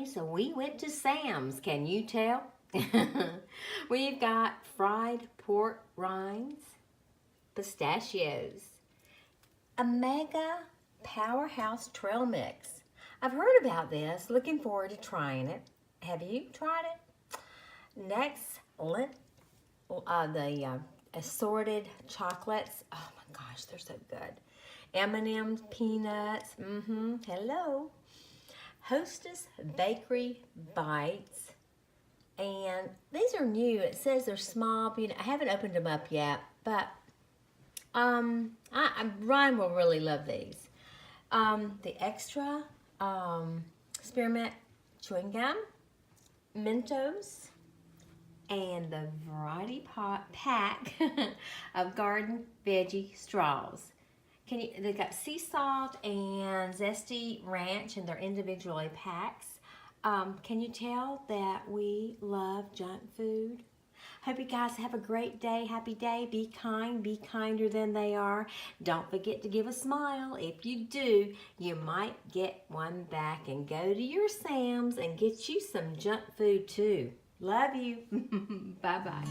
so we went to Sam's. Can you tell? We've got fried pork rinds, pistachios, a mega powerhouse trail mix. I've heard about this. Looking forward to trying it. Have you tried it? Next, the assorted chocolates. Oh my gosh, they're so good. M&M's, peanuts. Hello. Hostess Bakery Bites. And these are new. It says they're small. I haven't opened them up yet, but Ryan will really love these. The extra spearmint chewing gum, Mentos, and the variety pack of garden veggie straws. They've got sea salt and zesty ranch, and they're individually packs. Can you tell that we love junk food? Hope you guys have a great day. Happy day. Be kind. Be kinder than they are. Don't forget to give a smile. If you do, you might get one back. And go to your Sam's and get you some junk food too. Love you. Bye-bye.